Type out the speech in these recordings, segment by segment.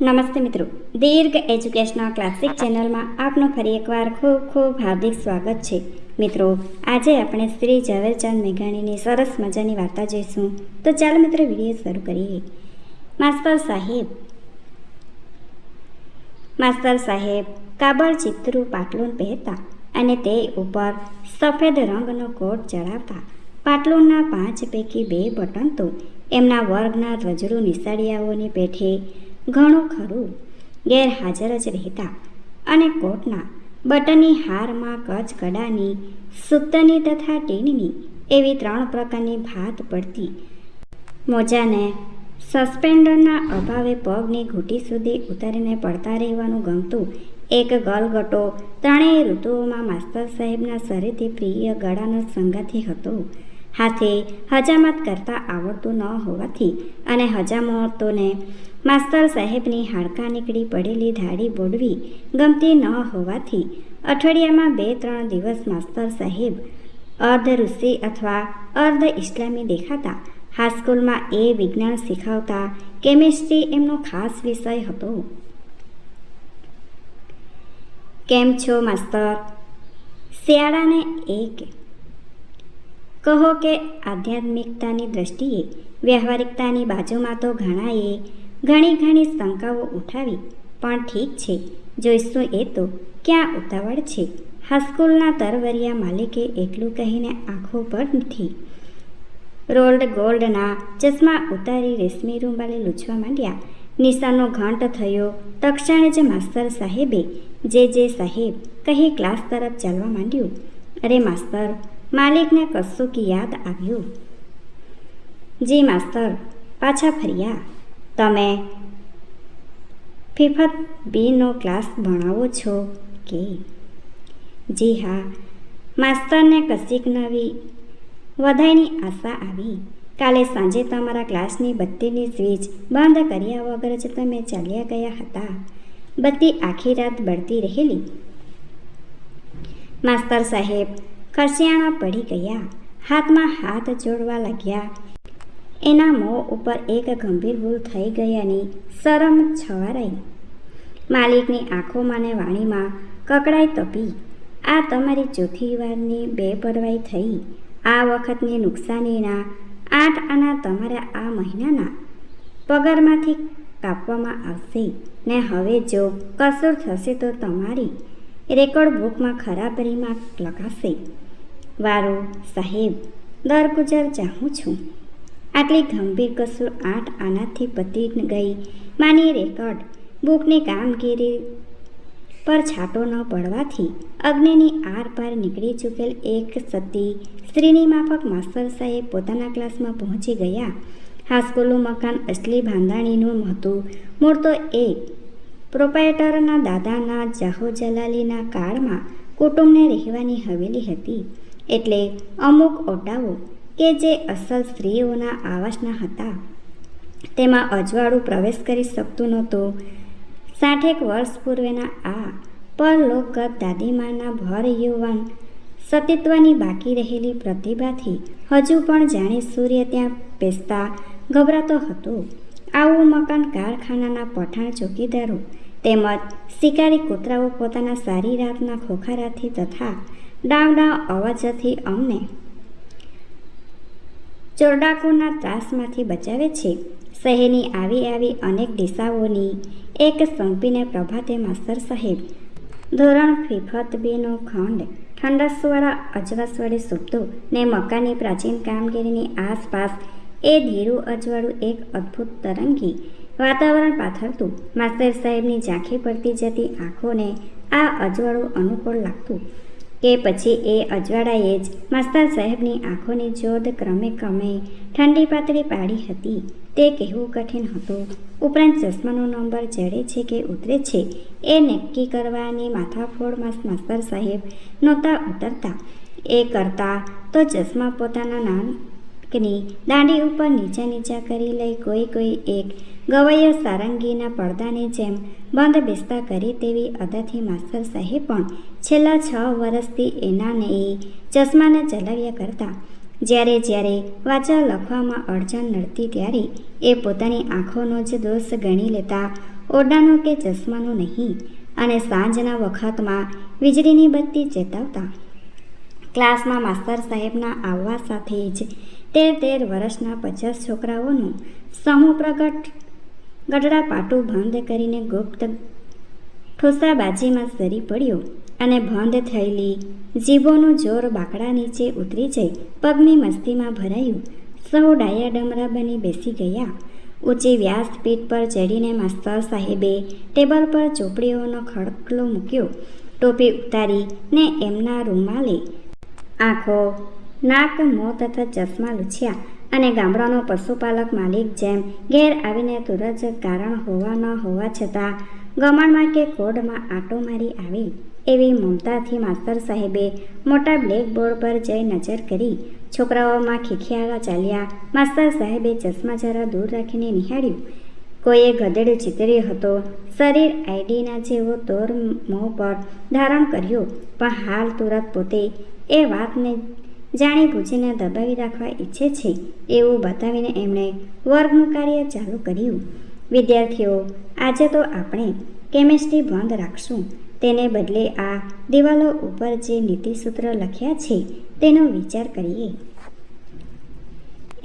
નમસ્તે મિત્રો, દીર્ઘ educational classic ચેનલમાં આપનું ફરી એકવાર ખૂબ ખૂબ હાર્દિક સ્વાગત છે. મિત્રો, આજે આપણે શ્રી ઝવેરચંદ મેઘાણીની સરસ મજાની વાર્તા જોઈશું. તો ચાલો મિત્રો, વિડીયો શરૂ કરીએ. માસ્તર સાહેબ કાબળ ચિત્રું પાટલુન પહેરતા અને તે ઉપર સફેદ રંગનો કોટ ચડાવતા. પાટલુનના 5 પૈકી 2 બટન તો એમના વર્ગના રજડુ નિશાળિયાઓની પેઠે ઘણું ખરું ગેરહાજર જ રહેતા અને કોટના બટનની હારમાં કચ કડાની, સૂતરની તથા ટીનની એવી 3 પ્રકારની ભાત પડતી. મોજાને સસ્પેન્ડરના અભાવે પગની ઘૂંટી સુધી ઉતારીને પડતા રહેવાનું ગમતું એક ગલગટો 3 ઋતુઓમાં માસ્તર સાહેબના શરીરથી પ્રિય ગળાનો સંગાથી હતો. હાથે હજામત કરતાં આવડતું ન હોવાથી અને હજામતોને માસ્તર સાહેબની હાડકાં નીકળી પડેલી દાઢી બોડવી ગમતી ન હોવાથી અઠવાડિયામાં 2-3 દિવસ માસ્તર સાહેબ અર્ધ ઋષિ અથવા અર્ધ ઇસ્લામી દેખાતા. હાઈસ્કૂલમાં એ વિજ્ઞાન શીખવતા કેમિસ્ટ્રી એમનો ખાસ વિષય હતો. કેમ છો માસ્તર? શિયાળાને એક કહો કે આધ્યાત્મિકતાની દ્રષ્ટિએ વ્યવહારિકતાની બાજુમાં તો ઘણી શંકાઓ ઉઠાવી, પણ ઠીક છે, જોઈશું. એ તો ક્યાં ઉતાવળ છે? હાઈસ્કૂલના તરવરિયા માલિકે એટલું કહીને આંખો પરથી રોલ્ડ ગોલ્ડના ચશ્મા ઉતારી રેશમી રૂમાલે લૂછવા માંડ્યા. નિશાનો ઘંટ થયો તક્ષણે જ માસ્તર સાહેબે જે સાહેબ કહી ક્લાસ તરફ ચાલવા માંડ્યું. અરે માસ્તર, માલિકને કશુંક યાદ આવ્યું. જી માસ્તર, પાછા ફર્યા. તમે ફિફત બીનો ક્લાસ ભણાવો છો કે? જી હા. માસ્તરને કશીક નવી વધાઈની આશા આવી. કાલે સાંજે તમારા ક્લાસની બત્તીની સ્વિચ બંધ કર્યા વગર જ તમે ચાલ્યા ગયા હતા. બત્તી આખી રાત બળતી રહેલી. માસ્તર સાહેબ ખર્શિયાણા પડી ગયા, હાથમાં હાથ જોડવા લાગ્યા. એના મોં ઉપર એક ગંભીર ભૂલ થઈ ગયાની શરમ છવારાઈ. માલિકની આંખોમાં ને વાણીમાં કકડાઈ તપી. આ તમારી ચોથી વારની બેપરવાઈ થઈ. આ વખતની નુકસાનીના 8 આના તમારા આ મહિનાના પગારમાંથી કાપવામાં આવશે ને હવે જો કસૂર થશે તો તમારી રેકોર્ડ બુકમાં ખરાબ રીમાર્ક લખાશે. વારું સાહેબ, દરગુજર ચાહું છું. આટલી ગંભીર કસૂર 8 આનાથી પતી ગઈ માની રેકોર્ડ બુકની કામગીરી પર છાંટો ન પડવાથી અગ્નિની આરપાર નીકળી ચૂકેલ એક સતી સ્ત્રીની માફક માસ્તર સાહેબ પોતાના ક્લાસમાં પહોંચી ગયા. હાઈસ્કૂલનું મકાન અસલી બાંધાણીનું હતું. મૂળ તો એ પ્રોપાઇટરના દાદાના જાહો જલાલીના કાળમાં કુટુંબને રહેવાની હવેલી હતી. એટલે અમુક ઓટાઓ કે જે અસલ સ્ત્રીઓના આવાસના હતા તેમાં અજવાળું પ્રવેશ કરી શકતું નહોતું. 60 વર્ષ પૂર્વેના આ પરલોકગત દાદીમાના ભર યુવાન સતીત્વની બાકી રહેલી પ્રતિભાથી હજુ પણ જાણે સૂર્ય ત્યાં પેસતા ગભરાતો હતો. આવું મકાન કારખાનાના પઠાણ ચોકીદારો તેમજ શિકારી કૂતરાઓ પોતાના સારી રાતના ખોખારાથી તથા ડાવ અવાજથી અમને ચોરડાકોના ત્રાસમાંથી બચાવે છે. શહેરની આવી અનેક દિશાઓની એક સંપીને પ્રભાતે માસ્તર સાહેબ ધોરણ ફિફત બીનો ખંડ ઠંડસવાળા અજવાસવાળી સૂકતો ને મકાનની પ્રાચીન કામગીરીની આસપાસ એ ધીરું અજવાળું એક અદ્ભુત તરંગી વાતાવરણ પાથરતું. માસ્તર સાહેબની ઝાંખી પડતી જતી આંખોને આ અજવાળું અનુકૂળ લાગતું કે પછી એ અજવાળાએ જ માસ્તર સાહેબની આંખોની જ્યોત ક્રમે ઠંડી પાતળી પાડી હતી તે કહેવું કઠિન હતું. ઉપરાંત ચશ્માનો નંબર ચડે છે કે ઉતરે છે એ નક્કી કરવાની માથાફોડમાં માસ્તર સાહેબ નહોતા ઉતરતા. એ કરતા તો ચશ્મા પોતાના નાકની દાંડી ઉપર નીચા કરી લઈ કોઈ એક ગવૈયો સારંગીના પડદાની જેમ બંધ બેસતા કરી તેવી અદાથી માસ્તર સાહેબ પણ છેલ્લા 6 વર્ષથી એનાને એ ચશ્માને ચલાવ્યા કરતા. જ્યારે વાંચવા લખવામાં અડચણ નડતી ત્યારે એ પોતાની આંખોનો જ દોષ ગણી લેતા ઓરડાનો કે ચશ્માનો નહીં, અને સાંજના વખતમાં વીજળીની બત્તી ચેતવતા. ક્લાસમાં માસ્તર સાહેબના આવવા સાથે જ 13 વર્ષના 50 છોકરાઓનું સમૂહ ગઢડા પાટું બંધ કરીને ગુપ્ત ઠોસાબાજીમાં સરી પડ્યો, અને બંધ થયેલી જીભોનું જોર બાકડા નીચે ઉતરી જઈ પગની મસ્તીમાં ભરાયું. સૌ ડાયા ડમરા બની બેસી ગયા. ઊંચી વ્યાસપીઠ પર ચડીને માસ્તર સાહેબે ટેબલ પર ચોપડીઓનો ખડકલો મૂક્યો. ટોપી ઉતારીને એમના રૂમાલે આંખો, નાક, મોં તથા ચશ્મા લૂછ્યા, અને ગામડાનો પશુપાલક માલિક જેમ ઘેર આવીને તુરત જ કારણ હોવા ન હોવા છતાં ગમણમાં કે કોડમાં આંટો મારી આવે એવી મમતાથી માસ્તર સાહેબે મોટા બ્લેકબોર્ડ પર જઈ નજર કરી. છોકરાઓમાં ખીખિયાળા ચાલ્યા. માસ્તર સાહેબે ચશ્મા જરા દૂર રાખીને નિહાળ્યું. કોઈએ ગધેડું ચિતર્યો હતો. શરીર આઈડીના જેવો તોર મોં પર ધારણ કર્યો, પણ હાલ તુરત પોતે એ વાતને જાણી બૂજીને દબાવી રાખવા ઈચ્છે છે એવું બતાવીને એમણે વર્ગનું કાર્ય ચાલુ કર્યું. વિદ્યાર્થીઓ, આજે તો આપણે કેમેસ્ટ્રી બંધ રાખશું. તેને બદલે આ દિવાલો ઉપર જે નીતિસૂત્ર લખ્યા છે તેનો વિચાર કરીએ.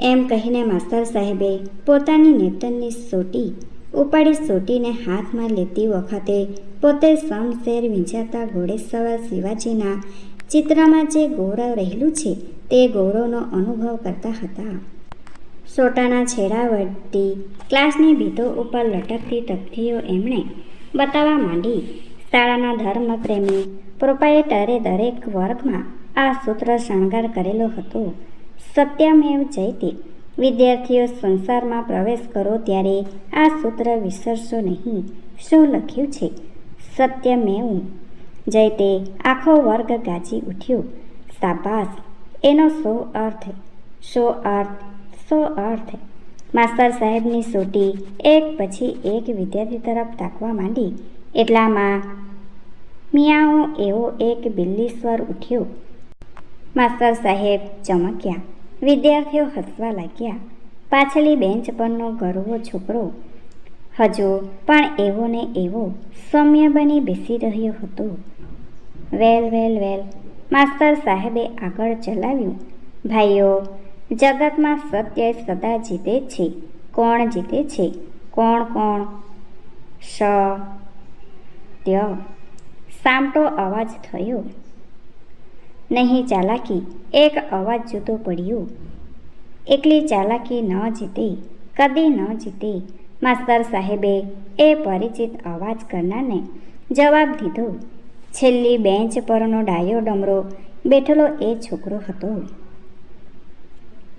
એમ કહીને માસ્તર સાહેબે પોતાની નેતનની સોટી ઉપાડી સોટીને હાથમાં લેતી વખતે પોતે સમશેર વીંઝાતા ઘોડેસવાર શિવાજીના ચિત્રમાં જે ગૌરવ રહેલું છે તે ગૌરવનો અનુભવ કરતા હતા. સોટાના છેડા વડતી ક્લાસની ભીતો ઉપર લટકતી તકતીઓ એમણે બતાવવા માંડી. શાળાના ધર્મપ્રેમી પ્રોપાયેટરે દરેક વર્ગમાં આ સૂત્ર શણગાર કરેલો હતો. સત્યમેવ જયતે. વિદ્યાર્થીઓ, સંસારમાં પ્રવેશ કરો ત્યારે આ સૂત્ર વિસરશો નહીં. શું લખ્યું છે? સત્યમેવ જયતે. આખો વર્ગ ગાજી ઉઠ્યો. શાબાશ! એનો શો અર્થ. માસ્તર સાહેબની સોટી એક પછી એક વિદ્યાર્થી તરફ તાકવા માંડી. એટલામાં મિયાઓ એવો એક બિલ્લી સ્વર ઉઠ્યો. માસ્તર સાહેબ ચમક્યા. વિદ્યાર્થીઓ હસવા લાગ્યા. પાછલી બેન્ચ પરનો ગરવો છોકરો હજુ પણ એવો ને એવો સૌમ્ય બની બેસી રહ્યો હતો. વેલ. માસ્તર સાહેબે આગળ ચલાવ્યું. ભાઈઓ, જગતમાં સત્ય સદા જીતે છે. કોણ જીતે છે? કોણ? સત્ય. સામટો અવાજ થયો. નહીં ચાલાકી. એક અવાજ જુદો પડ્યો. એકલી ચાલાકી ન જીતે, કદી ન જીતે. માસ્તર સાહેબે એ પરિચિત અવાજ કરનારને જવાબ દીધો. છેલ્લી બેન્ચ પરનો ડાયો ડમરો બેઠેલો એ છોકરો હતો.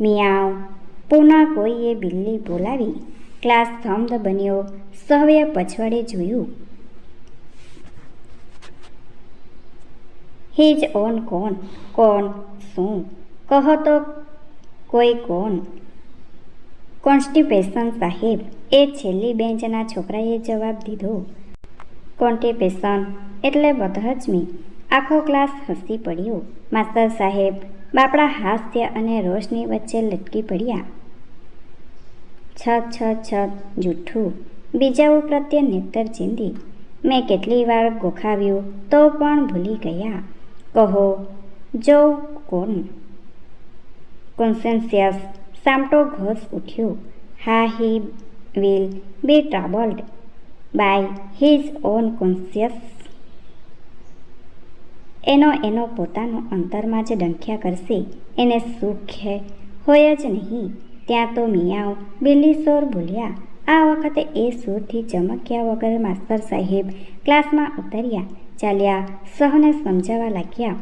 મિયાવ. પુનઃ કોઈએ બિલ્લી બોલાવી. ક્લાસ સ્તબ્ધ બન્યો. સૌએ પછવાડે જોયું. His on. કોણ? શું? કહો તો કોઈ કોણ? કોન્સ્ટિપેશન સાહેબ. એ છેલ્લી બેન્ચના છોકરાએ જવાબ દીધો. કોન્સ્ટિપેશન એટલે બદહજમી. આખો ક્લાસ હસી પડ્યો. માસ્તર સાહેબ બાપડા હાસ્ય અને રોષની વચ્ચે લટકી પડ્યા. છ જૂઠું. બીજાઓ પ્રત્યે નેતર ચીંધી. મેં કેટલી વાર ગોખાવ્યું તો પણ ભૂલી ગયા. કહો જો કોણ? કોન્સેન્સિયસ. સામટો ઘોષ ઉઠ્યો. હા, he will be troubled by his own conscious. એનો પોતાનો અંતરમાં જ ડંખ્યા કરશે. એને સુખ હોય જ નહીં. ત્યાં તો મિયાઓ બિલ્લી સોર બોલ્યા. આ વખતે એ સૂરથી ચમક્યા વગર માસ્તર સાહેબ ક્લાસમાં ઉતર્યા. ચાલ્યા. સૌને સમજાવવા લાગ્યા.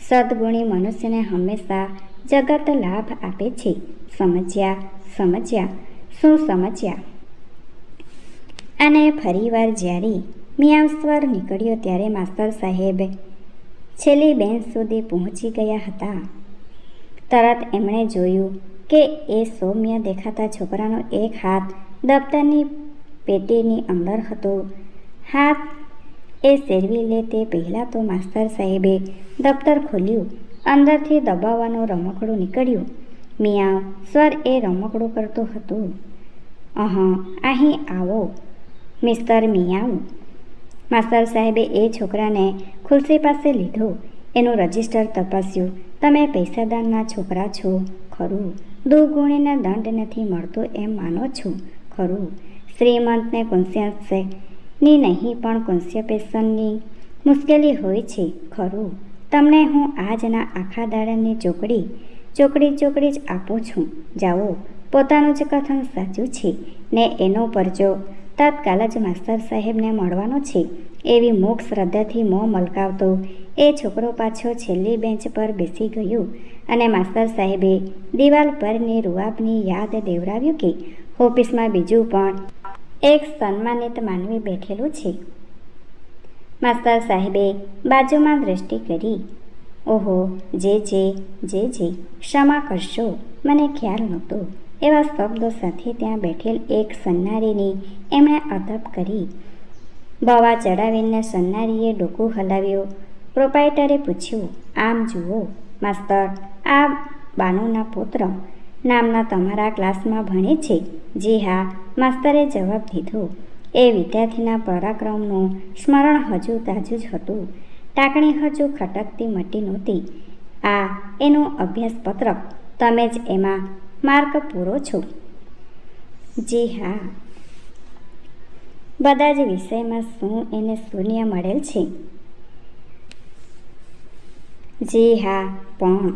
સદગુણી મનુષ્યને હંમેશા જગત લાભ આપે છે. સમજ્યા? શું સમજ્યા? અને ફરીવાર જ્યારે મિયાવ સ્વર નીકળ્યો ત્યારે માસ્તર સાહેબ છેલ્લી બેન્ચ સુધી પહોંચી ગયા હતા. તરત એમણે જોયું કે એ સૌમ્ય દેખાતા છોકરાનો એક હાથ દફતરની પેટીની અંદર હતો. હાથ એ સેરવી લે તે પહેલાં તો માસ્તર સાહેબે દફતર ખોલ્યું. અંદરથી દબાવવાનું રમકડું નીકળ્યું. મિયાવ સ્વર એ રમકડું કરતો હતો. અહીં આવો. મિસ્ટર મિયાઉ. માસ્તર સાહેબે એ છોકરાને ખુરશી પાસે લીધો. એનું રજિસ્ટર તપાસ્યું. તમે પૈસાદારના છોકરા છો ખરું? દુઃગુણીને દંડ નથી મળતો એમ માનો છો ખરું? શ્રીમંતને કોન્સિયન્સની નહીં પણ કોન્સ્ટિપેશનની મુશ્કેલી હોય છે ખરું? તમને હું આજના આખા દાડાની ચોકડી જ આપું છું. જાઓ, પોતાનું જ કથન સાચું છે ને એનો પરચો તત્કાલ જ માસ્તર સાહેબને મળવાનો છે. એવી મૂક શ્રદ્ધાથી મોં મલકાવતો એ છોકરો પાછો છેલ્લી બેન્ચ પર બેસી ગયો અને માસ્તર સાહેબે દિવાલ પરની રૂઆબની યાદ દેવરાવ્યું કે ઓફિસમાં બીજું પણ એક સન્માનિત માનવી બેઠેલું છે. માસ્તર સાહેબે બાજુમાં દ્રષ્ટિ કરી. ઓહો, જે ક્ષમા કરશો, મને ખ્યાલ નહોતો. એવા શબ્દો સાથે ત્યાં બેઠેલ એક સન્નારીની એમણે અદબ કરી. બવા ચડાવીને સન્નારીએ ડોકું હલાવ્યું. પ્રોપાઇટરે પૂછ્યું, આમ જુઓ માસ્તર, આ બાનુના પુત્ર નામના તમારા ક્લાસમાં ભણે છે? જી હા, માસ્તરે જવાબ દીધો. એ વિદ્યાર્થીના પરાક્રમનું સ્મરણ હજુ તાજું જ હતું. ટાંકણી હજુ ખટકતી મટી નહોતી. આ એનું અભ્યાસપત્રક, તમે જ એમાં માર્ક પૂરો છો? જી હા. બધા જ વિષયમાં શું એને શૂન્ય મળેલ છે? જી હા, પણ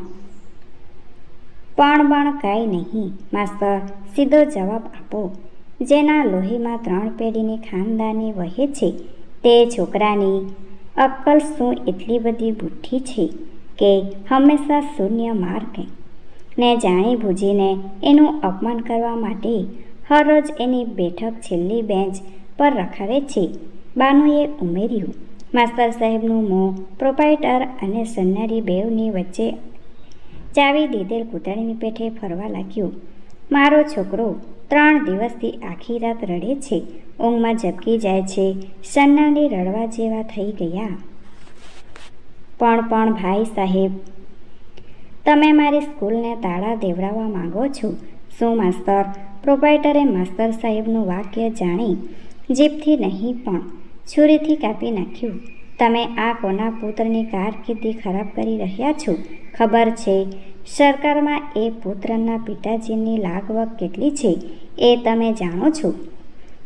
કાંઈ નહીં માસ્તર, સીધો જવાબ આપો. જેના લોહીમાં 3 પેઢીની ખાનદાની વહે છે તે છોકરાની અક્કલ શું એટલી બધી બુઠ્ઠી છે કે હંમેશા શૂન્ય માર્ક ને જાણી બૂજીને એનું અપમાન કરવા માટે હરરોજ એની બેઠક છેલ્લી બેન્ચ પર રખાવે છે? બાનુએ ઉમેર્યું. માસ્તર સાહેબનું મોં પ્રોપાઇટર અને સન્નારી બેવની વચ્ચે ચાવી દીધેલ કૂતરાની પેઠે ફરવા લાગ્યું. મારો છોકરો 3 દિવસથી આખી રાત રડે છે, ઊંઘમાં ઝબકી જાય છે. સન્નારી રડવા જેવા થઈ ગયા. પણ ભાઈ સાહેબ, તમે મારી સ્કૂલને તાળા દેવડાવવા માંગો છો શું માસ્તર? પ્રોપાઇટરે માસ્તર સાહેબનું વાક્ય જાણી જીભથી નહીં પણ છુરીથી કાપી નાખ્યું. તમે આ કોના પુત્રની કારકિર્દી ખરાબ કરી રહ્યા છો? ખબર છે સરકારમાં એ પુત્રના પિતાજીની લાગવગ કેટલી છે એ તમે જાણો છો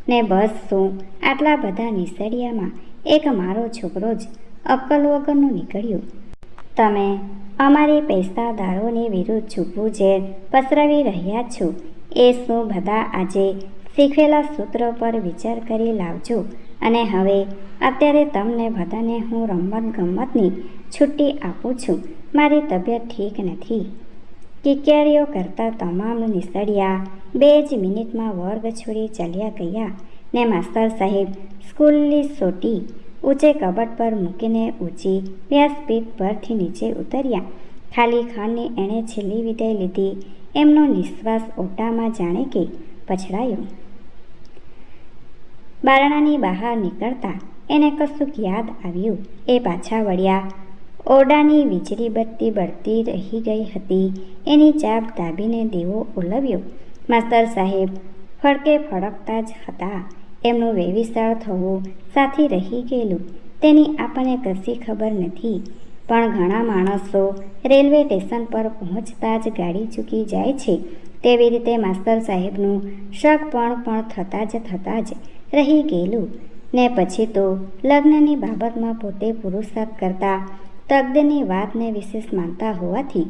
ને? બસ શું આટલા બધા નિસળિયામાં એક મારો છોકરો જ અક્કલ વગરનો નીકળ્યો. તમે અમારી પૈસાદારોની વિરુદ્ધ છૂપું ઝેર પસરાવી રહ્યા છો. એ શું બધા આજે શીખવેલા સૂત્રો પર વિચાર કરી લાવજો. અને હવે અત્યારે તમને બધાને હું રમતગમતની છુટ્ટી આપું છું. મારી તબિયત ઠીક નથી. કિકિયારીઓ કરતા તમામ નિસળિયા 2 જ મિનિટમાં વર્ગ છોડી ચાલ્યા ગયા ને માસ્તર સાહેબ સ્કૂલની સોટી ઊંચે કબટ પર મૂકીને ઊંચી વ્યાસપીઠ પરથી નીચે ઉતર્યા. ખાલી ખણની એણે છેલ્લી વિદાય લીધી. એમનો નિશ્વાસ ઓટામાં જાણે કે પછડાયો. બારણાની બહાર નીકળતા એને કશુંક યાદ આવ્યું. એ પાછા વળ્યા. ઓરડાની વીજળી બત્તી બળતી રહી ગઈ હતી. એની ચાપ દાબીને દીવો ઓલવ્યો. માસ્તર સાહેબ ફડકે ફડકતા જ હતા. એમનું વેવિશાળ થવું સાથી રહી ગયેલું તેની આપણને કશી ખબર નથી. પણ ઘણા માણસો રેલવે સ્ટેશન પર પહોંચતા જ ગાડી ચૂકી જાય છે. તેવી રીતે માસ્તર સાહેબનું શક પણ થતાં જ રહી ગયેલું ને પછી તો લગ્નની બાબતમાં પોતે પુરુષાર્થ કરતા તકદીરની વાતને વિશેષ માનતા હોવાથી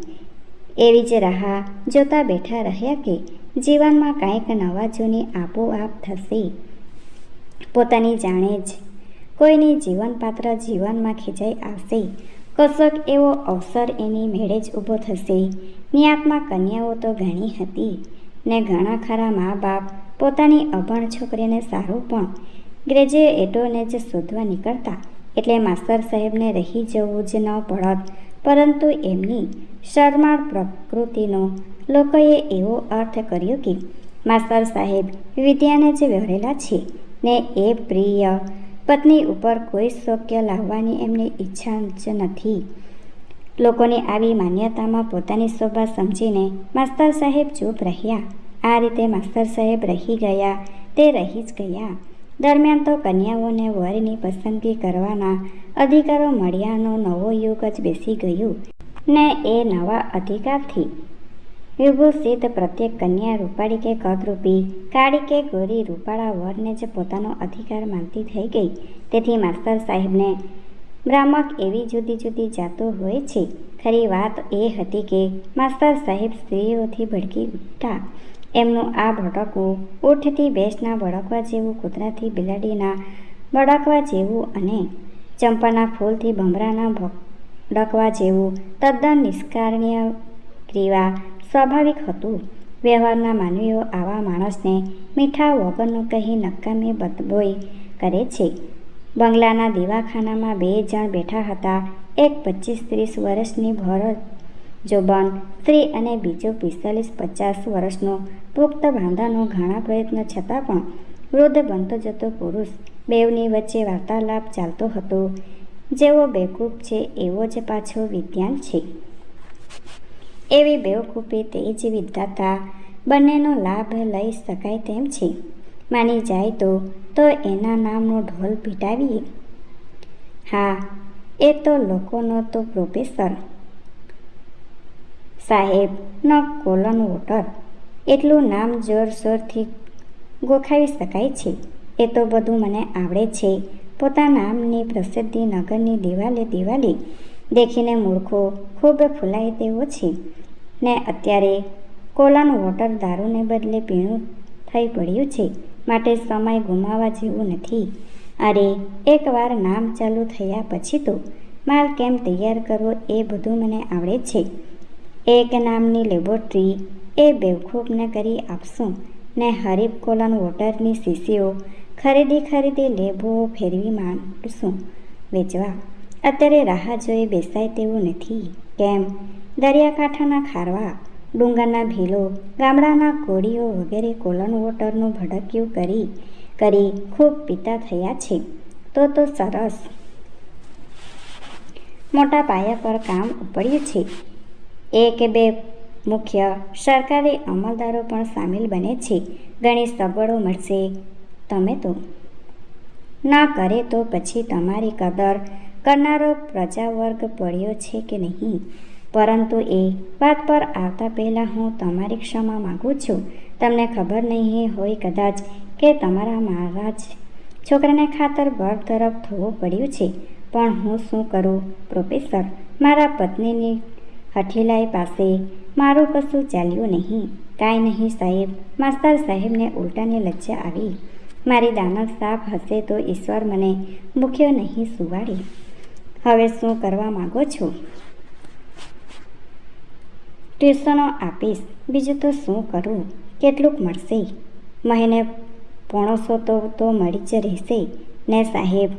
એવી જ રાહ જોતા બેઠા રહ્યા કે જીવનમાં કાંઈક નવા જૂની આપોઆપ થશે. પોતાની જાણે જ કોઈની જીવનપાત્ર જીવનમાં ખેંચાઈ આવશે. કશોક એવો અવસર એની મેળે જ ઊભો થશે. નિયાતમાં કન્યાઓ તો ઘણી હતી ને ઘણા ખરા મા બાપ પોતાની અભણ છોકરીને સારું પણ ગ્રેજ્યુએટોને જ શોધવા નીકળતા એટલે માસ્તર સાહેબને રહી જવું જ ન પડત. પરંતુ એમની શરમાળ પ્રકૃતિનો લોકોએ એવો અર્થ કર્યો કે માસ્તર સાહેબ વિદ્યાને જ વહેરેલા છે ને એ પ્રિય પત્ની ઉપર કોઈ શોક્ય લાવવાની એમની ઈચ્છા જ નથી. લોકોની આવી માન્યતામાં પોતાની શોભા સમજીને માસ્તર સાહેબ ચૂપ રહ્યા. આ રીતે માસ્તર સાહેબ રહી ગયા તે રહી જ ગયા. દરમિયાન તો કન્યાઓને વરની પસંદગી કરવાના અધિકારો મળ્યાનો નવો યુગ જ બેસી ગયું ને એ નવા અધિકારથી વિભૂષિત પ્રત્યેક કન્યા રૂપાળી કે કદરૂપી, કાળી કે ગોરી રૂપાળા વરને જ પોતાનો અધિકાર માનતી થઈ ગઈ. તેથી માસ્તર સાહેબને ભ્રામક એવી જુદી જુદી જાતો હોય છે. ખરી વાત એ હતી કે માસ્તર સાહેબ સ્ત્રીઓથી ભડકી ઉઠતા. એમનું આ ભડકવું ઊંટથી ભેંસના ભડકવા જેવું, કૂતરાથી બિલાડીના ભડકવા જેવું અને ચંપાના ફૂલથી ભમરાના ભડકવા જેવું તદ્દન નિષ્કારણીય ક્રિયા સ્વાભાવિક હતું. વ્યવહારના માનવીઓ આવા માણસને મીઠા વગરનું કહી નકામી બદબોઈ કરે છે. બંગલાના દીવાખાનામાં 2 જણ બેઠા હતા. એક 25-30 વર્ષની ભરજોબન સ્ત્રી અને બીજો 45-50 વર્ષનો પુખ્ત બાંધાનો. ઘણા પ્રયત્નો છતાં પણ વૃદ્ધ બનતો જતો પુરુષ. બેવની વચ્ચે વાર્તાલાપ ચાલતો હતો. જેવો બેવકૂફ છે એવો જ પાછો વિદ્વાન છે. એવી બેવકૂફી તે જ વિદ્વતા, બંનેનો લાભ લઈ શકાય તેમ છે. માની જાય તો એના નામનો ઢોલ પીટાવીએ. હા, એ તો લોકોનો તો પ્રોફેસર સાહેબનો કોલન વોટર એટલું નામ જોરશોરથી ગોખાવી શકાય છે. એ તો બધું મને આવડે છે. પોતાના નામની પ્રસિદ્ધિ નગરની દિવાલે દેખીને મૂર્ખો ખૂબ ફૂલાય તેવો છે. ને અત્યારે કોલન વોટર દારૂને બદલે પીણું થઈ પડ્યું છે. માટે સમય ગુમાવવા જેવું નથી. અરે, એકવાર નામ ચાલુ થયા પછી તો માલ કેમ તૈયાર કરવો એ બધું મને આવડે છે. એક નામની લેબોરેટરી એ બેવકૂફને કરી આપશું ને હરીફ કોલન વોટરની શીશીઓ ખરીદી લેબો ફેરવી માંડશું વેચવા. અત્યારે રાહ જોઈ બેસાય તેવું નથી. કેમ? દરિયાકાંઠાના ખારવા, ડુંગરના ભીલો, ગામડાના કોળીઓ વગેરે કોલન વોટરનું ભડક્યું કરી ખૂબ પીતા થયા છે. તો સરસ મોટા પાયા પર કામ ઉપડ્યું છે. 1-2 મુખ્ય સરકારી અમલદારો પણ સામેલ બને છે. ઘણી સગવડો મળશે. તમે તો ન કરે તો પછી તમારી કદર કરનારો પ્રજાવર્ગ પડ્યો છે કે નહીં? પરંતુ એ વાત પર આવતા પહેલાં હું તમારી ક્ષમા માગું છું. તમને ખબર નહીં હોય કદાચ કે મારા જ છોકરાને ખાતર બરતરફ થવું પડ્યું છે. પણ હું શું કરું પ્રોફેસર? મારા પત્નીની હઠીલાઈ પાસે મારું કશું ચાલ્યું નહીં. કાંઈ નહીં સાહેબ. માસ્તર સાહેબને ઉલટાની લજ્જા આવી. મારી દાનત સાફ હશે તો ઈશ્વર મને ભૂખ્યો નહીં સુવાડે. હવે શું કરવા માગો છો? ટ્યુશનો આપીશ. બીજું તો શું કરું? કેટલુંક મળશે? મહિને 500 તો મળી જ રહેશે ને સાહેબ?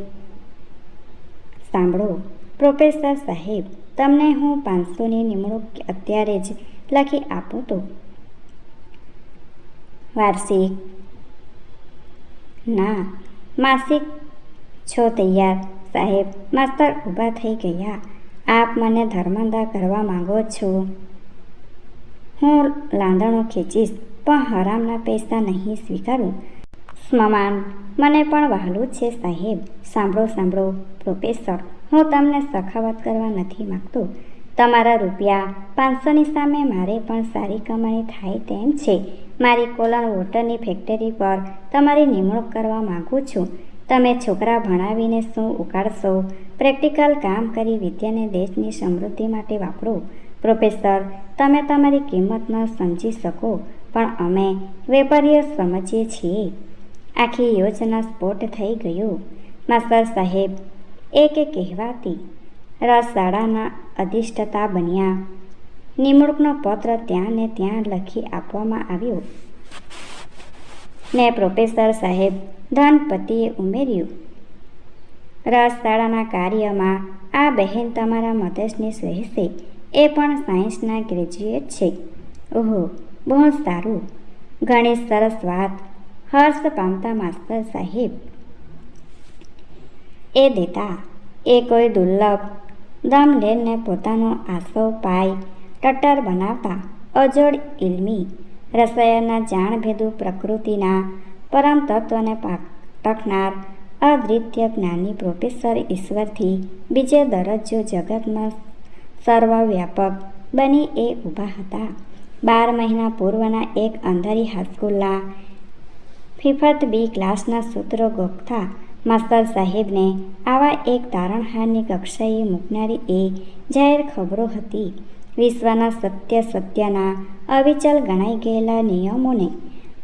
સાંભળો પ્રોફેસર સાહેબ, તમને હું 500ની નિમણૂક અત્યારે જ લખી આપું તો વાર્ષિક ના માસિક છો તૈયાર? સાહેબ માસ્તર ઊભા થઈ ગયા. આપ મને ધર્માંધા કરવા માંગો છો? હું લાંદણો ખેંચીશ પણ હરામના પૈસા નહીં સ્વીકારું. સ્મશાન મને પણ વહાલું છે સાહેબ. સાંભળો પ્રોફેસર, હું તમને સખાવત કરવા નથી માગતો. તમારા રૂપિયા 500ની સામે મારે પણ સારી કમાણી થાય તેમ છે. મારી કોલન વોટરની ફેક્ટરી પર તમારી નિમણૂક કરવા માગું છું. તમે છોકરા ભણાવીને શું ઉકાળશો? પ્રેક્ટિકલ કામ કરી વિદ્યાને દેશની સમૃદ્ધિ માટે વાપરો. પ્રોફેસર, તમે તમારી કિંમત ન સમજી શકો પણ અમે વેપારીઓ સમજીએ છીએ. આખી યોજના સ્ફોટ થઈ ગયું. માસ્તર સાહેબ એક કહેવાતી રસશાળાના અધિષ્ઠતા બન્યા. નિમણૂકનો પત્ર ત્યાં ને ત્યાં લખી આપવામાં આવ્યો ને પ્રોફેસર સાહેબ ધનપતિએ ઉમેર્યું, રસશાળાના કાર્યમાં આ બહેન તમારા મદદનીશ રહેશે. એ પણ સાયન્સના ગ્રેજ્યુએટ છે. ઓહો, બહુ સારું. ઘણી સરસ વાત. હર્ષ પામતા માસ્તર સાહેબ એ દેતા એ કોઈ દુર્લભ દમ લઈને પોતાનો આસો પાય ટટ્ટર બનાવતા અજોડ ઇલમી રસાયણના જાણભેદુ પ્રકૃતિના પરમ તત્વને અટકનાર અદ્વિતીય જ્ઞાની પ્રોફેસર ઈશ્વરથી બીજો દરજ્જો જગતમાં સર્વવ્યાપક બની એ ઊભા હતા. 12 મહિના પૂર્વના એક અંધારી હાઈસ્કૂલના ફિફ્થ બી ક્લાસના સૂત્રો ગોખતા માસ્તર સાહેબને આવા એક તારણહારની કક્ષાએ મૂકનારી એ જાહેર ખબરો હતી. વિશ્વના સત્યના અવિચલ ગણાઈ ગયેલા નિયમોને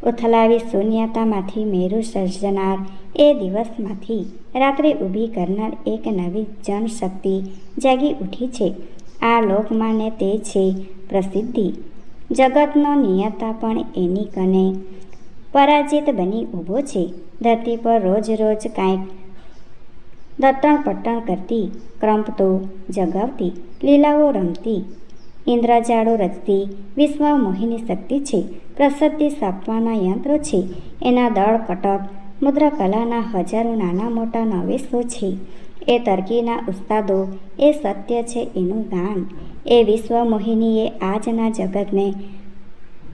ઉથલાવી શૂન્યતામાંથી મેરુ સર્જનાર, એ દિવસમાંથી રાત્રે ઊભી કરનાર એક નવી જનશક્તિ જાગી ઉઠી છે. આ લોકમાં ને તે છે પ્રસિદ્ધિ. જગતનો નિયતા પણ એની કને પરાજિત બની ઊભો છે. ધરતી પર રોજ રોજ કાંઈક દટ્ટણ પટ્ટણ કરતી, કંપતો જગાવતી, લીલાઓ રમતી, ઇન્દ્રજાળો રચતી વિશ્વ મોહિની શક્તિ છે. પ્રસિદ્ધિ સ્થાપવાના યંત્રો છે. એના દળ કટક મુદ્રાકલાના હજારો નાના મોટા નવેસો છે. એ તરકીના ઉસ્તાદો, એ સત્ય છે એનું ગાન. એ વિશ્વ મોહિનીએ આજના જગતને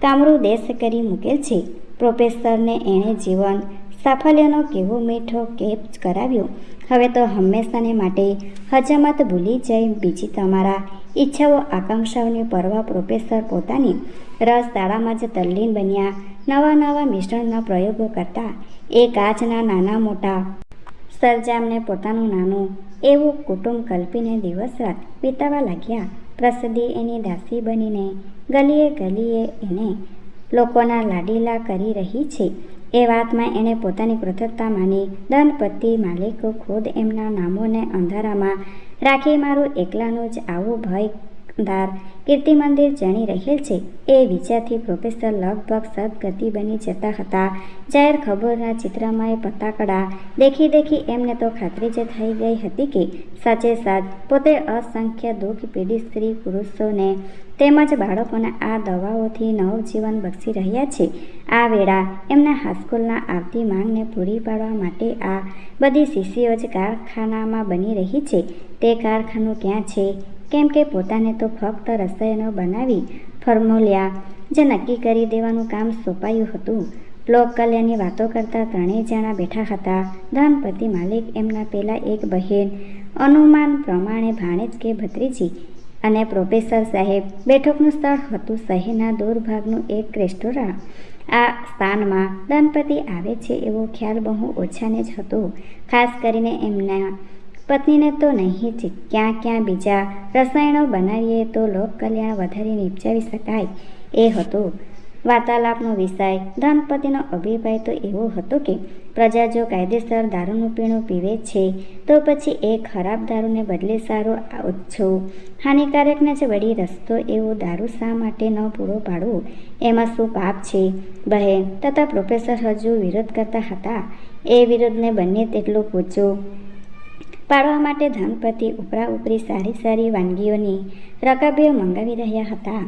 કામરૂ દેશ કરી મૂકેલ છે. પ્રોફેસરને એણે જીવન સાફલ્યનો કેવો મીઠો કેપ કરાવ્યો. હવે તો હંમેશાને માટે હજામત ભૂલી જઈ બીજી તમારા ઈચ્છાઓ આકાંક્ષાઓની પરવા પ્રોફેસર પોતાની રસધારામાં જ તલ્લીન બન્યા. નવા મિશ્રણના પ્રયોગો કરતા એ કાચના નાના મોટા સરંજામને પોતાનું નાનું એવું કુટુંબ કલ્પીને દિવસ રાત વિતાવા લાગ્યા. પ્રસિદ્ધિ એની દાસી બનીને ગલીએ ગલીએ એને લોકોના લાડીલા કરી રહી છે. એ વાતમાં એણે પોતાની પૃથકતા માની. ધનપતિ માલિકો ખુદ એમના નામોને અંધારામાં રાખી મારું એકલાનું જ આવું ભયદાર કીર્તિમંદિર જાણી રહેલ છે. એ વિચારથી પ્રોફેસર લગભગ સદગતિ બની જતા હતા. જાહેર ખબરના ચિત્રમાં એ પતાકડા દેખી એમને તો ખાતરી જ થઈ ગઈ હતી કે સાચે સાચ પોતે અસંખ્ય દુઃખ પીડિત સ્ત્રી પુરુષોને તેમજ બાળકોને આ દવાઓથી નવજીવન બક્ષી રહ્યા છે. આ વેળા એમના હાઈસ્કૂલના આવતી માંગને પૂરી પાડવા માટે આ બધી શીશીઓ જ કારખાનામાં બની રહી છે. તે કારખાનું ક્યાં છે? કેમ કે પોતાને તો ફક્ત રસાયણો બનાવી ફોર્મ્યુલા જે નક્કી કરી દેવાનું કામ સોંપાયું હતું. લોક કલ્યાણની વાતો કરતા ત્રણેય જણા બેઠા હતા. ધનપતિ માલિક, એમના પેલા એક બહેન, અનુમાન પ્રમાણે ભાણેજ કે ભત્રીજી, અને પ્રોફેસર સાહેબ. બેઠકનું સ્થળ હતું શહેરના દૂરભાગનું એક રેસ્ટોરાં. આ સ્થાનમાં ધનપતિ આવે છે એવો ખ્યાલ બહુ ઓછાને જ હતો. ખાસ કરીને એમના પત્નીને તો નહીં જ. ક્યાં બીજા રસાયણો બનાવીએ તો લોક કલ્યાણ વધારે નિપજાવી શકાય એ હતો વાર્તાલાપનો વિષય. ધનપતિનો અભિપ્રાય તો એવો હતો કે પ્રજા જો કાયદેસર દારૂનું પીણું પીવે છે તો પછી એ ખરાબ દારૂને બદલે સારો ઓછો હાનિકારકને જ વળી રસ્તો એવો દારૂ શા માટે ન પૂરો પાડવો? એમાં શું પાપ છે? બહેન તથા પ્રોફેસર હજુ વિરોધ કરતા હતા. એ વિરોધને બંને તેટલું પૂછો પાડવા માટે ધનપતિ ઉપરી સારી વાનગીઓની રકાબીઓ મંગાવી રહ્યા હતા.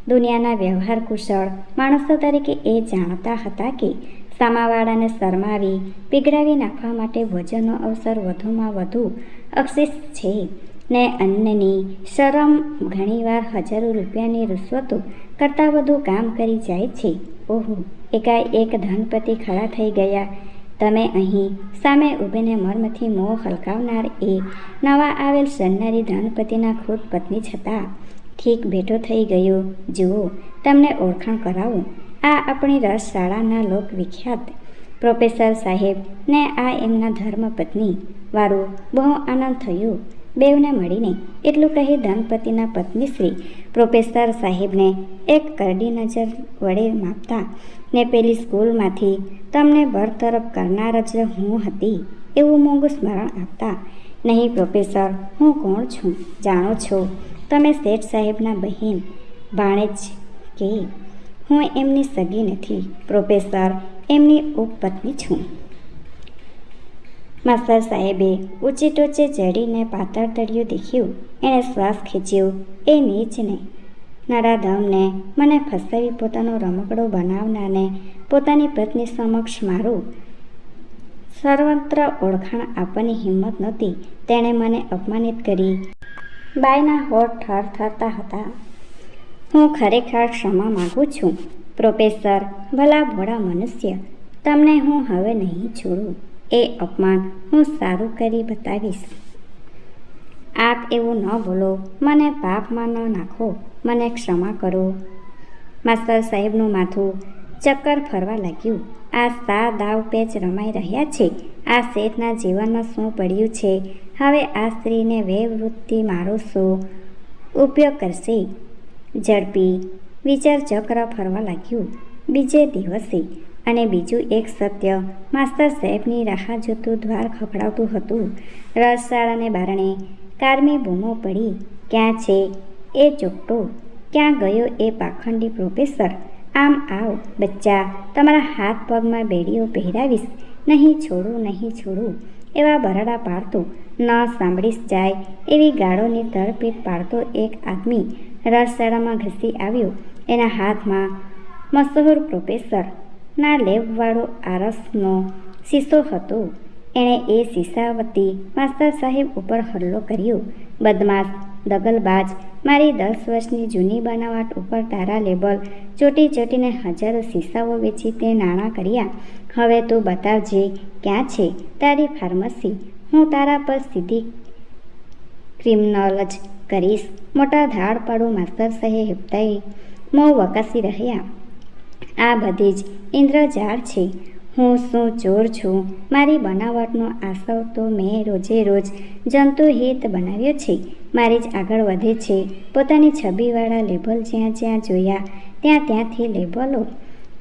દુનિયાના વ્યવહાર કુશળ માણસો તરીકે એ જાણતા હતા કે સામાવાળાને શરમાવી પીગળાવી નાખવા માટે ભોજનનો અવસર વધુમાં વધુ અક્ષિત છે ને અન્નની શરમ ઘણીવાર હજારો રૂપિયાની રૂશ્વતો કરતાં વધુ કામ કરી જાય છે. ઓહો! એકાએક ધનપતિ ખડા થઈ ગયા. તમે અહીં સામે ઊભીને મર્મથી મોં હલકાવનાર એ નવા આવેલ સન્નારી ધનપતિના ખુદ પત્ની છતાં ઠીક બેઠો થઈ ગયો. જુઓ, તમને ઓળખાણ કરાવું. આ આપણી રસશાળાના લોકવિખ્યાત પ્રોફેસર સાહેબ ને આ એમના ધર્મપત્ની. વારું બહુ આનંદ થયો બેવને મળીને. એટલું કહી ધનપતિના પત્ની શ્રી પ્રોફેસર સાહેબને એક કરડી નજર વડે માપતા ને પેલી સ્કૂલમાંથી તમને બરતરફ કરનાર જ હું હતી એવું મોંઘું સ્મરણ આપતા. નહીં પ્રોફેસર, હું કોણ છું જાણો છો? તમે શેઠ સાહેબના બહેન, ભાણેજ કે? હું એમની સગી નથી પ્રોફેસર, એમની ઉપપત્ની છું. માસ્તર સાહેબે ઊંચી ટોચે ચડીને પાતળ તળિયું દેખ્યું. એણે શ્વાસ ખેંચ્યો. એ નીચને નરાધમને મને ફસાવી પોતાનો રમકડો બનાવનારને પોતાની પત્ની સમક્ષ મારું સર્વત્ર ઓળખાણ આપવાની હિંમત નહોતી. તેણે મને અપમાનિત કરી. બાયના હોઠ થરથરતા હતા. હું ખરેખર ક્ષમા માગું છું. પ્રોફેસર, ભલા ભોળા મનુષ્ય, તમને હું હવે નહીં છોડું. એ અપમાન હું સારું કરી બતાવીશ. આપ એવું ન બોલો, મને પાપમાં ન નાખો, મને ક્ષમા કરો. માસ્તર સાહેબનું માથું ચક્કર ફરવા લાગ્યું. આ સા દાવ પેચ રમાઈ રહ્યા છે. આ શેઠના જીવનમાં શું પડ્યું છે? હવે આ સ્ત્રીને વેવૃત્તિ મારો શું ઉપયોગ કરશે? ઝડપી વિચાર ચક્ર ફરવા લાગ્યું. બીજે દિવસે અને બીજું એક સત્ય માસ્તર સાહેબની રાહ જોતું દ્વાર ખખડાવતું હતું. રસશાળાને બારણે કારમી બૂમો પડી. ક્યાં છે એ ચોકટો? ક્યાં ગયો એ પાખંડી પ્રોફેસર? આમ આવ બચ્ચા, તમારા હાથ પગમાં બેડીઓ પહેરાવીશ. નહીં છોડું, નહીં છોડું એવા બરાડા પાડતો, ન સાંભળીશ જાય એવી ગાળોની તરપીટ પાડતો એક આદમી રસશાળામાં ઘસી આવ્યો. એના હાથમાં મશહૂર પ્રોફેસરના લેબવાળો આરસનો શીશો હતો. એણે એ શીશા વતી માસ્તર સાહેબ ઉપર હલ્લો કર્યો. બદમાશ, દગલબાજ, મારી 10 વર્ષની જૂની બનાવટ ઉપર તારા લેબલ ચોટી ચોટીને હજારો શીશાઓ વેચી તે નાણાં કર્યા. હવે તું બતાવજે ક્યાં છે તારી ફાર્મસી. હું તારા પર સીધી ક્રિમિનલ જ કરીશ. મોટા ધાડ પાડું માસ્તર સાહેબ હિપતાઈ મોં વકાસી રહ્યા. આ બધી જ ઇન્દ્રજાળ છે. હું શું ચોર છું? મારી બનાવટનો આસવ તો મેં રોજે રોજ જંતુહિત બનાવ્યો છે. મારી જ આગળ વધે છે. પોતાની છબીવાળા લેબલ જ્યાં જ્યાં જોયા ત્યાંથી લેબલો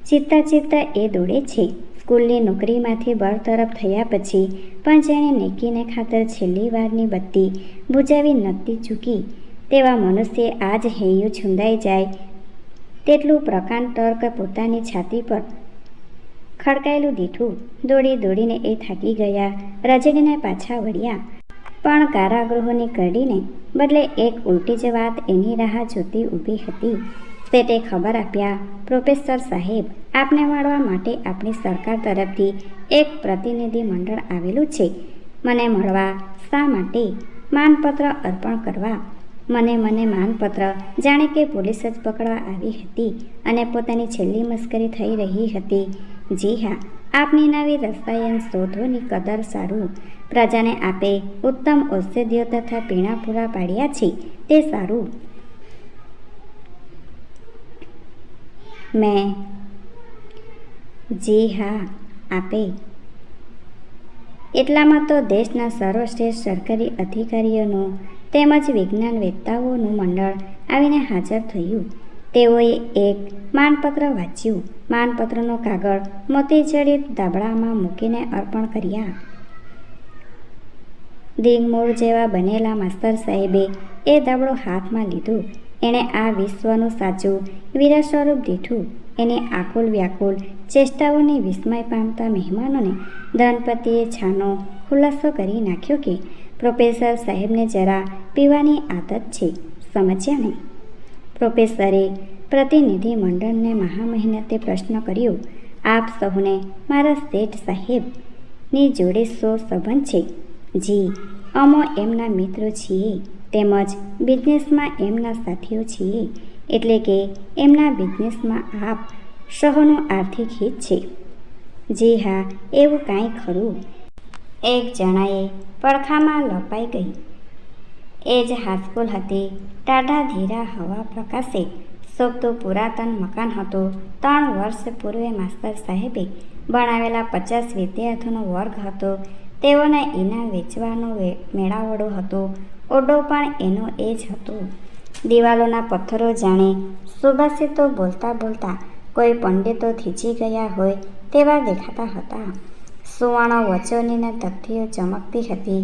ચીરતા ચીરતા એ દોડે છે. સ્કૂલની નોકરીમાંથી બરતરફ થયા પછી પણ જેણે નેકીને ખાતર છેલ્લી વારની બત્તી બુજાવી નહોતી ચૂકી તેવા મનુષ્ય આજ હૈયું છૂંદાઈ જાય તેટલું પ્રકાંડ તર્ક પોતાની છાતી પર ખડકાયેલું દીઠું. દોડી દોડીને એ થાકી ગયા. રજડીને પાછા વળ્યા. પણ કારાગૃહોની કડીને બદલે એક ઉલટી જ વાત એની રાહ જોતી ઊભી હતી. શેઠે ખબર આપ્યા, પ્રોફેસર સાહેબ, આપને મળવા માટે આપણી સરકાર તરફથી એક પ્રતિનિધિ મંડળ આવેલું છે. મને મળવા શા માટે? માનપત્ર અર્પણ કરવા. મને માનપત્ર જાણે કે પોલીસ જ પકડવા આવી હતી અને પોતાની છેલ્લી મસ્કરી થઈ રહી હતી. જી હા, આપની નવી રસાયણ શોધોની કદર સારું. પ્રજાને આપે ઉત્તમ ઔષધિઓ તથા પીણા પૂરા પાડ્યા છે તે સારું. મેં જી હા આપે. એટલામાં તો દેશના સર્વશ્રેષ્ઠ સરકારી અધિકારીઓનું તેમજ વિજ્ઞાનવેત્તાઓનું મંડળ આવીને હાજર થયું. તેઓએ એક માનપત્ર વાંચ્યું. માનપત્રનો કાગળ મોતીજડિત ધાબળામાં મૂકીને અર્પણ કર્યા. દિંગમૂળ જેવા બનેલા માસ્તર સાહેબે એ ધાબળો હાથમાં લીધો. એણે આ વિશ્વનું સાચું વીરા સ્વરૂપ દીઠું. એની આકુલ વ્યાકુલ ચેષ્ટાઓની વિસ્મય પામતા મહેમાનોને ધનપતિએ છાનો ખુલાસો કરી નાખ્યો કે પ્રોફેસર સાહેબને જરા પીવાની આદત છે, સમજ્યા ને? પ્રોફેસરે પ્રતિનિધિ મંડળને મહામહેનતે પ્રશ્ન કર્યો, આપ સહુને મારા શેઠ સાહેબની જોડે શો સંબંધ છે? જી, અમે એમના મિત્રો છીએ તેમજ બિઝનેસમાં એમના સાથીઓ છીએ. એટલે કે એમના બિઝનેસમાં આપ સહુનું આર્થિક હિત છે. જી હા, એવું કાંઈ ખરું? એક જણાએ પડખામાં લપાઈ ગઈ. એ જ હાઈસ્કૂલ હતી. ટાઢા ધીરા હવા પ્રકાશે શોભતું પુરાતન મકાન હતું. 3 વર્ષ પૂર્વે માસ્તર સાહેબે ભણાવેલા 50 વિદ્યાર્થીઓનો વર્ગ હતો. તેઓને ઇનામ વેચવાનો મેળાવડો હતો. ઓરડો પણ એનો એ જ હતો. દિવાલોના પથ્થરો જાણે સુભાષિતો બોલતા બોલતા કોઈ પંડિતો થીજી ગયા હોય તેવા દેખાતા હતા. સુવર્ણ વચોનીને તકતીઓ ચમકતી હતી.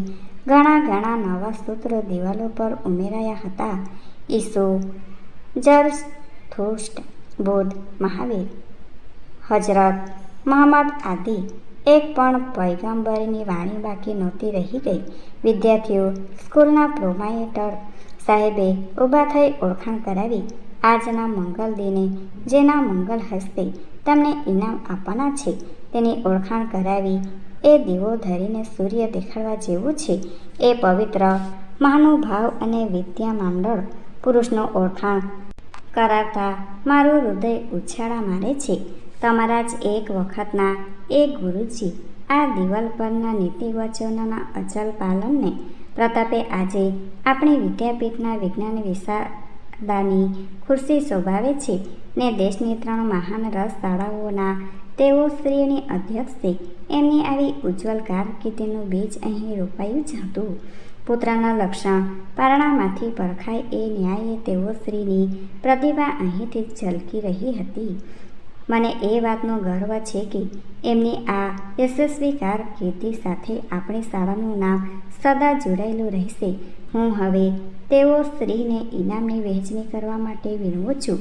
ઘણા નવા સૂત્રો દિવાલો પર ઉમેરાયા હતા. ઈસુ, ઝરથુસ્ટ, બુદ્ધ, મહાવીર, હજરત મહમ્મદ આદિ એક પણ પયગંબરની વાણી બાકી નહોતી રહી ગઈ. વિદ્યાર્થીઓ સ્કૂલના પ્રોમાઇટર સાહેબે ઊભા થઈ ઓળખાણ કરાવી. આજના મંગલ દિને જેના મંગલ હસ્તે તમને ઇનામ આપવાના છે તેની ઓળખાણ કરાવી. એ દીવો ધરીને સૂર્ય દેખાડવા જેવું છે. એ પવિત્ર મહાનુભાવ અને વિદ્યા મંડળ પુરુષનો ઓળખાણ કરાવતા મારું હૃદય ઉછાળા મારે છે. તમારા જ એક વખતના એક ગુરુજી આ દિવાલ પરના નીતિવચનોના અચલ પાલનને પ્રતાપે આજે આપણી વિદ્યાપીઠના વિજ્ઞાન વિશારદાની ખુરશી શોભાવે છે ને દેશની 3 મહાન રસ શાળાઓના તેઓ શ્રીની અધ્યક્ષે એમની આવી ઉજ્જવલ કારકિર્દીનું બીજ અહીં રોપાયું જ હતું. પુત્રના લક્ષણ પારણામાંથી પરખાય એ ન્યાયે તેઓ શ્રીની પ્રતિભા અહીંથી જ ઝલકી રહી હતી. મને એ વાતનો ગર્વ છે કે એમની આ યશસ્વી કારકિર્દી સાથે આપણી શાળાનું નામ સદા જોડાયેલું રહેશે. હું હવે તેઓ શ્રીને ઇનામની વહેંચણી કરવા માટે વિનવું છું.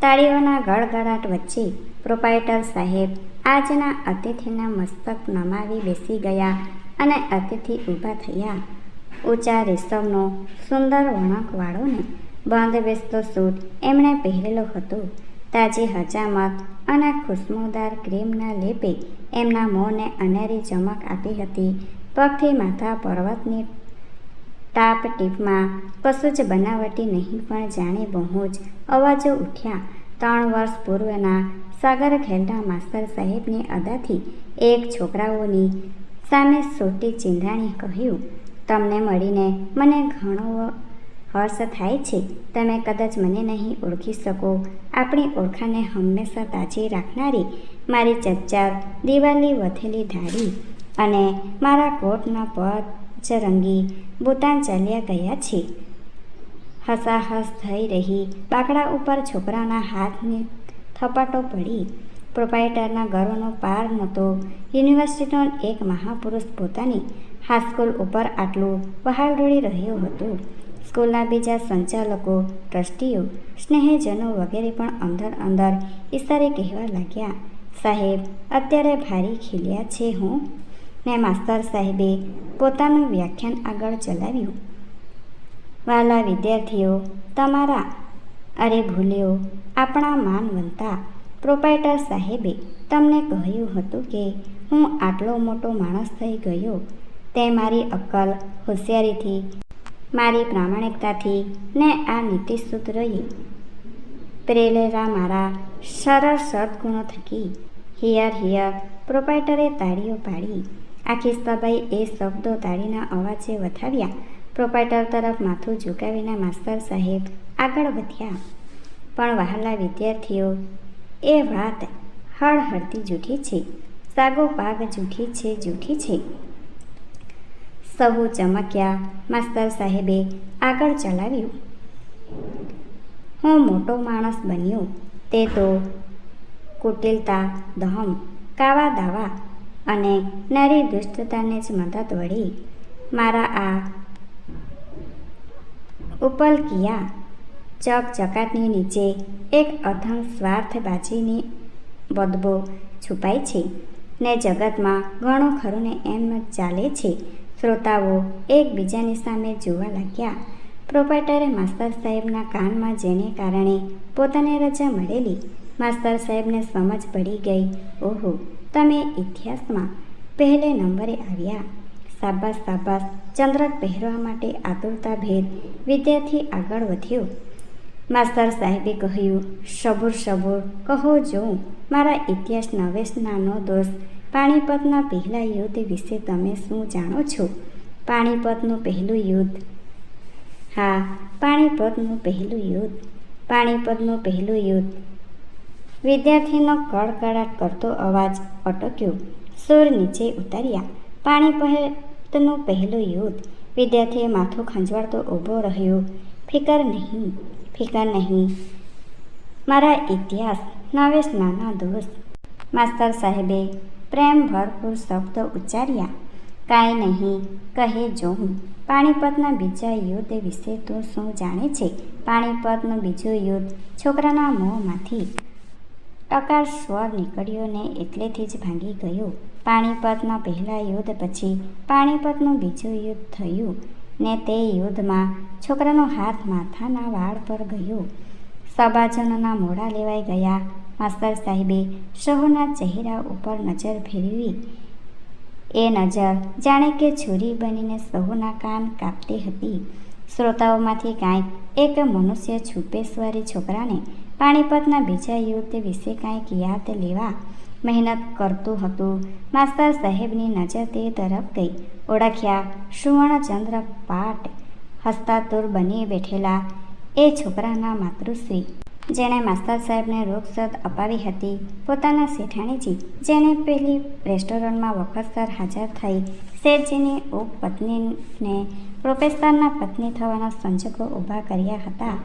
તાળીઓના ગડગડાટ વચ્ચે પ્રોપાઇટર સાહેબ આજના અતિથિના મસ્તક નમાવી બેસી ગયા અને અતિથિ ઊભા થયા. ઊંચા રેશમનો સુંદર વળાંકવાળો ને બંધ બેસતો સૂટ એમણે પહેરેલો હતો. તાજી હજામત અને ખુશ્બોદાર ક્રીમના લેપે એમના મોંને અનેરી ચમક આપી હતી. પગથી માથા પર્વતની ટાપ ટીપમાં કશું જ બનાવટી નહીં પણ જાણે બહુ જ અવાજો ઉઠ્યા. 3 વર્ષ પૂર્વના સાગર ખેલના માસ્તર સાહેબની અદાથી એક છોકરાઓની સામે સોટી ચીંધાણી કહ્યું, તમને મળીને મને ઘણો હર્ષ થાય છે. તમે કદાચ મને નહીં ઓળખી શકો. આપણી ઓળખાણને હંમેશા તાજી રાખનારી મારી ચચ્ચાર દિવાલની વધેલી દાઢી અને મારા કોટના પચરંગી બુટાન ચાલ્યા ગયા છે. હસાહસ થઈ રહી બાકડા ઉપર છોકરાના હાથની થપાટો પડી. પ્રોપાઇટરના ગર્વનો પાર નહોતો. યુનિવર્સિટીનો એક મહાપુરુષ પોતાની હાઈસ્કૂલ ઉપર આટલું વહાલઢોળી રહ્યો હતો. સ્કૂલના બીજા સંચાલકો, ટ્રસ્ટીઓ, સ્નેહીજનો વગેરે પણ અંદર અંદર ઈશારે કહેવા લાગ્યા, સાહેબ અત્યારે ભારી ખીલ્યા છે હું. ને માસ્તર સાહેબે પોતાનું વ્યાખ્યાન આગળ ચલાવ્યું. વાલા વિદ્યાર્થીઓ, તમારા અરે ભૂલ્યો આપણા માનવંતા પ્રોપાઇટર સાહેબે તમને કહ્યું હતું કે હું આટલો મોટો માણસ થઈ ગયો તે મારી અક્કલ, હોશિયારીથી, મારી પ્રામાણિકતાથી ને આ નીતિસૂત્રએ પ્રેરેલા મારા સરળ સદગુણો થકી. હિયર હિયર પ્રોપાઇટરે તાળીઓ પાડી. આખી સભાએ એ શબ્દો તાળીના અવાજે વધાવ્યા. પ્રોપાઇટર તરફ માથું ઝુકાવીને માસ્તર સાહેબ આગળ વધ્યા. પણ વહાલા વિદ્યાર્થીઓ, એ વાત હળહળતી જૂઠી છે. સાગો પાગ જૂઠી છે, જૂઠી છે. સહુ ચમક્યા. માસ્તર સાહેબે આગળ ચલાવ્યું. હું મોટો માણસ બન્યો તે તો કુટિલતા, દહમ, કાવા દાવા અને નરી દુષ્ટતાને જ મદદ વળી. મારા આ ઉપલકિયા ચકચકાટની નીચે એક અધમ સ્વાર્થબાજીની બદબો છુપાય છે ને જગતમાં ઘણું ખરું ને એમ જ ચાલે છે. શ્રોતાઓ એકબીજાની સામે જોવા લાગ્યા. પ્રોપાઇટરે માસ્તર સાહેબના કાનમાં જેને કારણે પોતાને રજા મળેલી. માસ્તર સાહેબને સમજ પડી ગઈ. ઓહો, તમે ઇતિહાસમાં પહેલે નંબરે આવ્યા. શાબાશ શાબાશ. ચંદ્રક પહેરવા માટે આતુરતાભેર વિદ્યાર્થી આગળ વધ્યો. માસ્તર સાહેબે કહ્યું, સબૂર સબૂર કહો જોઉં, મારા ઇતિહાસ નવેસનાનો દોષ પાણીપતના પહેલા યુદ્ધ વિશે તમે શું જાણો છો? પાણીપતનું પહેલું યુદ્ધ? હા, પાણીપતનું પહેલું યુદ્ધ. પાણીપતનું પહેલું યુદ્ધ. વિદ્યાર્થીનો કડકડાટ કરતો અવાજ અટક્યો. સૂર નીચે ઉતાર્યા. પાણીપતનું પહેલું યુદ્ધ. વિદ્યાર્થીએ માથું ખંજવાળતો ઊભો રહ્યો. ફિકર નહીં, ફિકર નહીં. મારા ઇતિહાસ નવેસનાના દોષ. માસ્તર સાહેબે પ્રેમ ભરપૂર શબ્દ ઉચ્ચાર્યા. કાંઈ નહીં, કહે જોઉં, પાણીપતના બીજા યુદ્ધ વિશે તું શું જાણે છે? પાણીપતનું બીજું યુદ્ધ. છોકરાના મોંમાંથી ટકાર સ્વર નીકળ્યો ને એટલેથી જ ભાંગી ગયો. પાણીપતના પહેલા યુદ્ધ પછી પાણીપતનું બીજું યુદ્ધ થયું ને તે યુદ્ધમાં છોકરાનો હાથ માથાના વાળ પર ગયો. સભાજનોના મોઢા લેવાઈ ગયા. માસ્તર સાહેબે સહુના ચહેરા ઉપર નજર ફેરવી. એ નજર જાણે કે છુરી બનીને સહુના કાન કાપતી હતી. શ્રોતાઓમાંથી કાંઈક એક મનુષ્ય છુપેશ્વરી છોકરાને પાણીપતના બીજા યુદ્ધ વિશે કાંઈક યાદ લેવા મહેનત કરતું હતું. માસ્તર સાહેબની નજર તે તરફ ગઈ. ઓળખ્યા સુવર્ણચંદ્ર પાટ હસ્તાતુર બની બેઠેલા એ છોકરાના માતૃશ્રી, જેણે માસ્તર સાહેબને રૂખસદ અપાવી હતી. પોતાના શેઠાણીજી, જેણે પેલી રેસ્ટોરન્ટમાં વખતસર હાજર થઈ શેઠજીની ઉપપત્નીને પ્રોફેસરના પત્ની થવાના સંજોગો ઊભા કર્યા હતા.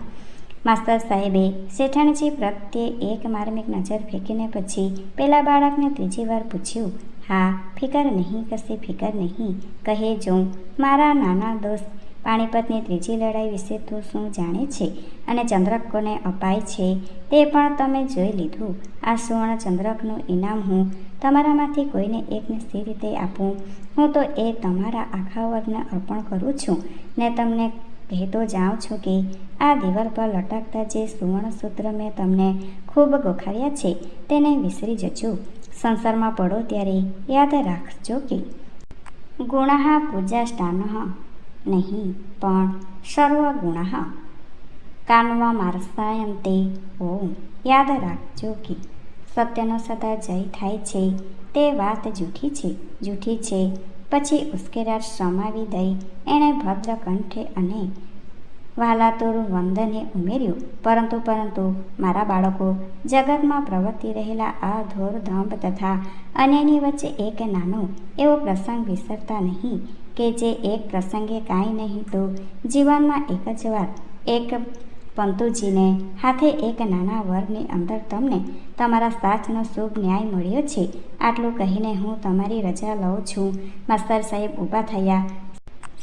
માસ્તર સાહેબે શેઠાણીજી પ્રત્યે એક માર્મિક નજર ફેંકીને પછી પેલા બાળકને ત્રીજી વાર પૂછ્યું, હા, ફિકર નહીં, કશી ફિકર નહીં. કહે જો, મારા નાના દોસ્ત, પાણીપતની ત્રીજી લડાઈ વિશે તું શું જાણે છે અને ચંદ્રક કોને અપાય છે તે પણ તમે જોઈ લીધું. આ સુવર્ણ ચંદ્રકનું ઇનામ હું તમારામાંથી કોઈને એકને સી રીતે આપું? હું તો એ તમારા આખા વર્ગને અર્પણ કરું છું ને તમને કહેતો જાઉં છું કે આ દિવાલ પર લટકતા જે સુવર્ણસૂત્ર મેં તમને ખૂબ ગોખાડ્યા છે તેને વિસરી જજો. સંસારમાં પડો ત્યારે યાદ રાખજો કે ગુણઃ પૂજાષ્ટાનઃ નહીં પણ સર્વગુણઃ કાન્વમાર્સાયન્તે. ઓમ. યાદ રાખજો કે સત્યનો સદા જય થાય છે તે વાત જૂઠી છે. પછી ઉશ્કેરાટ સમાવી દઈ એણે ભદ્ર કંઠે અને વહાલાતુર વંદને ઉમેર્યું, પરંતુ મારા બાળકો, જગતમાં પ્રવર્તી રહેલા આ ધોરધંભ તથા અન્યની વચ્ચે એક નાનો એવો પ્રસંગ વિસરતા નહીં કે જે એક પ્રસંગે કાંઈ નહીં તો જીવનમાં એક જ વાર એક પંતુજીને હાથે એક નાના વર્ગની અંદર તમને તમારા સાથનો શુભ ન્યાય મળ્યો છે. આટલું કહીને હું તમારી રજા લઉં છું. માસ્તર સાહેબ ઊભા થયા.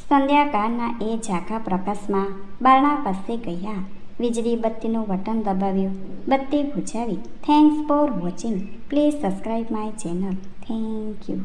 સંધ્યાકાળના એ ઝાંખા પ્રકાશમાં બારણા પાસે ગયા. વીજળી બત્તીનું બટન દબાવ્યું. બત્તી બુઝાવી. Thanks for watching. Please subscribe my channel. Thank you.